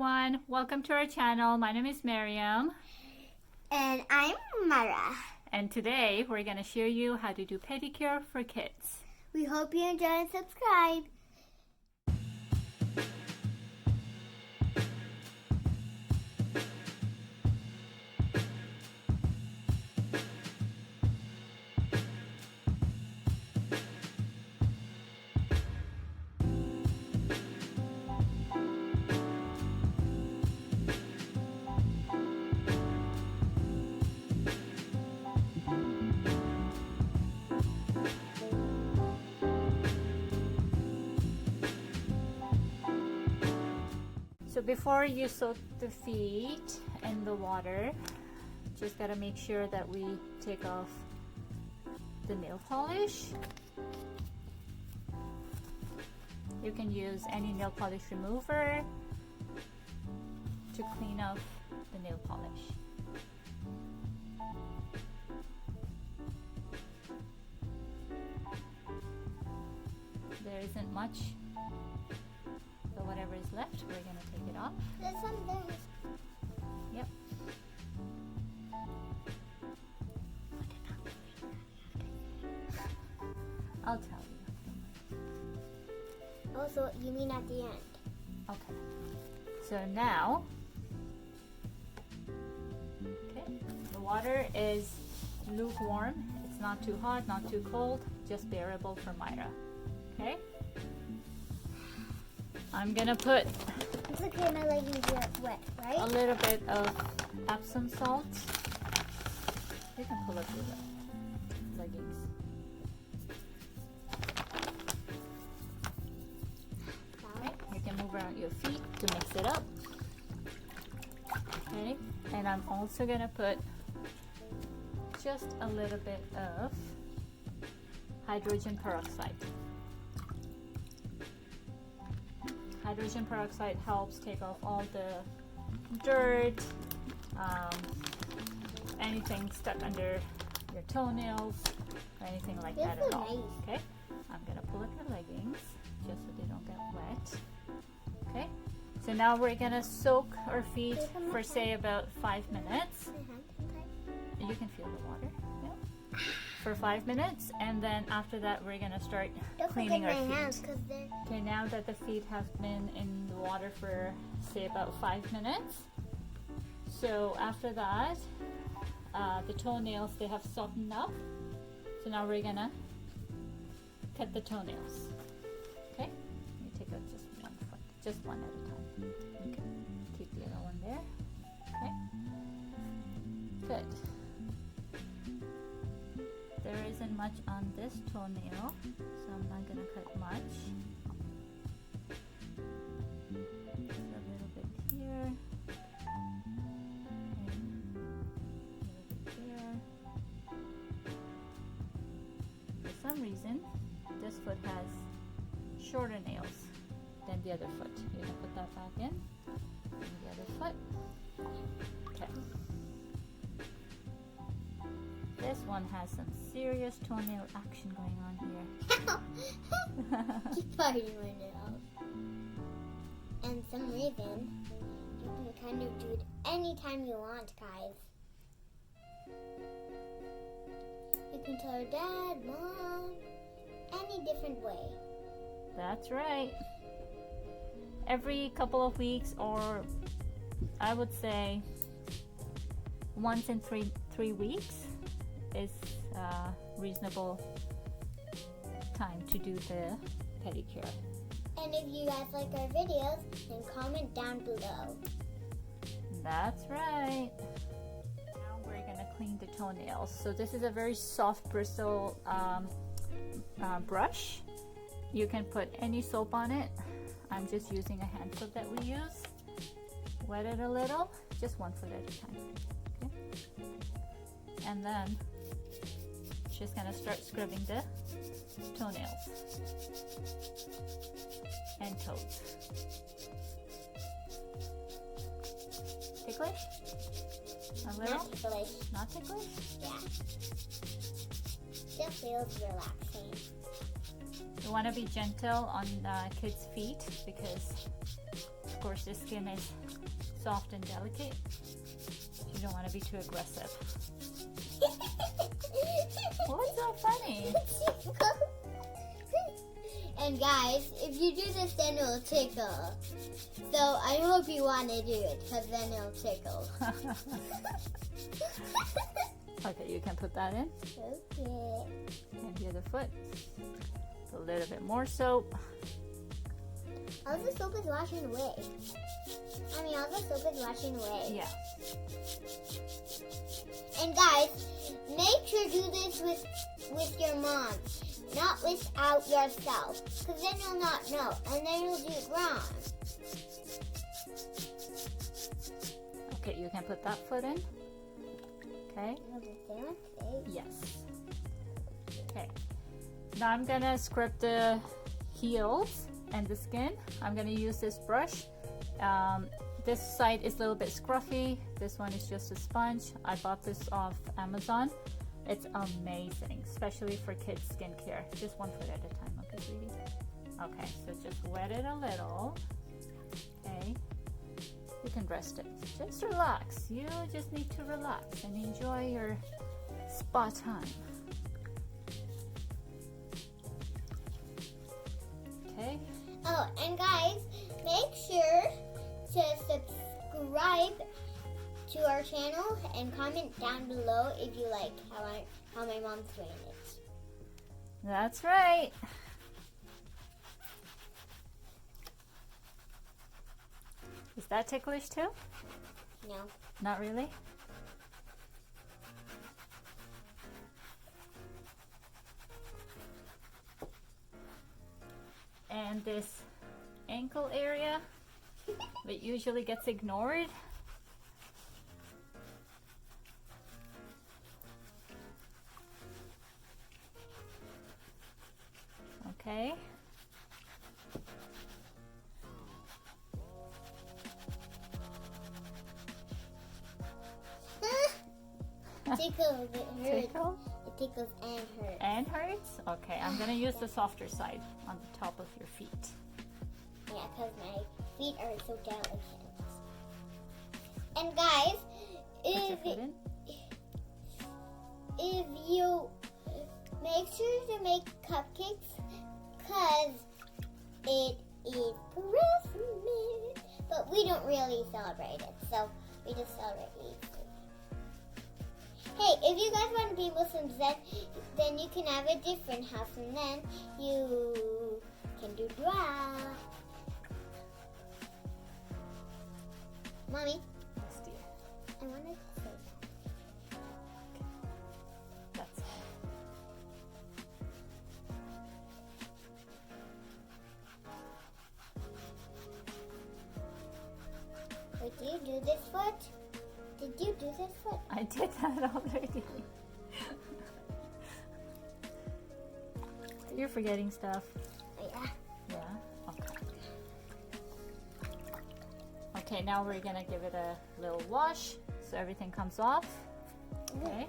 everyone, welcome to our channel. My name is Miriam. And I'm Myra. And today we're going to show you how to do pedicure for kids. We hope you enjoy and subscribe. So before you soak the feet in the water, just gotta make sure that we take off the nail polish. You can use any nail polish remover to clean off the nail polish. There isn't much. So whatever is left, we're gonna take it off. There's some there. Yep. I'll tell you. Also, you mean at the end? Okay. So now, okay, the water is lukewarm. It's not too hot, not too cold, just bearable for Myra. Okay? I'm gonna put It's okay, my leggings are wet, right? a little bit of Epsom salt. You can pull up your leggings. Okay, you can move around your feet to mix it up. Okay, and I'm also gonna put just a little bit of hydrogen peroxide. Hydrogen peroxide helps take off all the dirt, anything stuck under your toenails, or anything like that at all. Nice. Okay, I'm gonna pull up your leggings just so they don't get wet. Okay, so now we're gonna soak our feet for say about 5 minutes. You can feel the water. Yeah. For 5 minutes, and then after that we're gonna start cleaning our feet. Okay, now that the feet have been in the water for say about 5 minutes, so after that the toenails, they have softened up, so now we're gonna cut the toenails. Okay, you take out just one foot, just one at a time. Okay, keep the other one there. Okay, good. There isn't much on this toenail, so I'm not gonna cut much. Just a little bit here, and a little bit there. For some reason, this foot has shorter nails than the other foot. You're gonna put that back in, and the other foot. Okay. This one has some serious toenail action going on here. Keep biting my nails. And some reason, you can kind of do it anytime you want, guys. You can tell your dad, mom, any different way. That's right. Every couple of weeks, or I would say once in three weeks is reasonable time to do the pedicure. And if you guys like our videos, then comment down below. That's right. Now we're gonna clean the toenails. So this is a very soft Bristol brush. You can put any soap on it. I'm just using a hand soap that we use. Wet it a little, just 1 foot at a time. Okay? And then just gonna start scrubbing the toenails and toes. Ticklish? A little? Not ticklish. Not ticklish? Yeah. Still feels relaxing. You want to be gentle on kids' feet because of course the skin is soft and delicate. You don't want to be too aggressive. What's so funny? And guys, if you do this, then it'll tickle. So I hope you want to do it, because then it'll tickle. Okay, you can put that in. Okay. And the other foot. A little bit more soap. All the soap is washing away. All the soap is washing away. Yeah. And guys, make sure to do this with your mom, not without yourself, because then you'll not know, and then you'll do it wrong. Okay, you can put that foot in. Okay. Yes. Okay. Now I'm gonna scrub the heels and the skin. I'm gonna use this brush. This side is a little bit scruffy. This one is just a sponge. I bought this off Amazon. It's amazing, especially for kids skincare. Just one foot at a time, okay, sweetie? Okay, so just wet it a little. Okay. You can rest it. Just relax. You just need to relax and enjoy your spa time. Okay. Oh, and guys, make sure to subscribe to our channel and comment down below if you like how my mom's doing it. That's right. Is that ticklish too? No. Not really? And this ankle area that usually gets ignored. Okay. Tickles, it hurts. Tickle? It tickles and hurts. And hurts? Okay, I'm gonna use the softer side on the top of your feet. Yeah, because my feet are so delicate. And guys, if you make sure to make cupcakes, because it is Christmas, but we don't really celebrate it, so we just celebrate Easter. Hey, if you guys want to be Muslims, then you can have a different house, and then you can do dua. Mommy, Yes, dear. I want to say that. That's Wait, did you do this foot? Did you do this foot? I did that already. You're forgetting stuff. Yeah. Yeah? Okay. Okay, now we're gonna give it a little wash so everything comes off. Okay.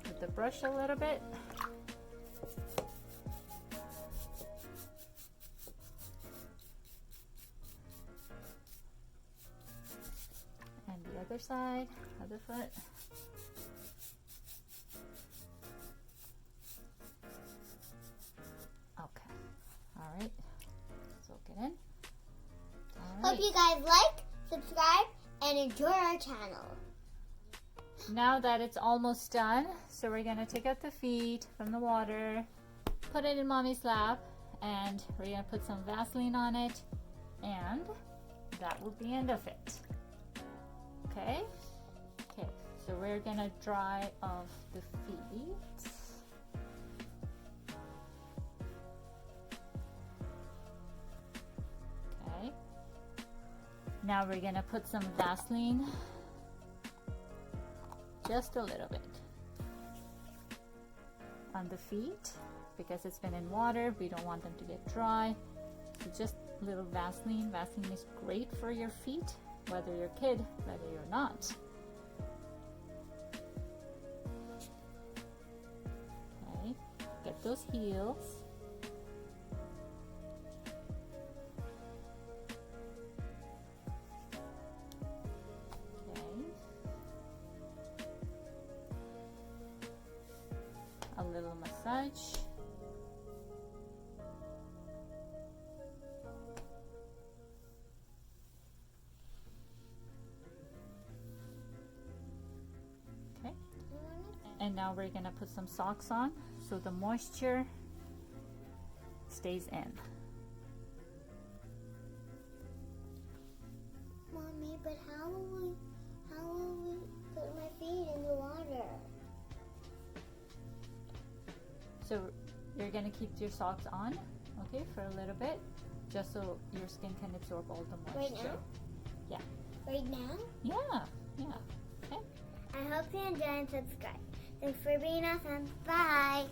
With the brush a little bit. And the other side, other foot. Okay. All right. Soak it in. All Hope you guys like, subscribe, and enjoy our channel. Now that it's almost done, so we're gonna take out the feet from the water, put it in mommy's lap, and we're gonna put some Vaseline on it, and that will be the end of it. Okay? Okay, so we're gonna dry off the feet. Okay. Now we're gonna put some Vaseline, just a little bit, on the feet because it's been in water. We don't want them to get dry. So just a little Vaseline. Vaseline is great for your feet, whether you're a kid, whether you're not. Okay, get those heels. much. Okay. And now we're gonna put some socks on so the moisture stays in. Mommy, but how will we put my feet in the water? So you're gonna keep your socks on, okay, for a little bit, just so your skin can absorb all the moisture. Right now? Yeah. Right now? Yeah, yeah. Okay. I hope you enjoy and subscribe. Thanks for being awesome. Bye.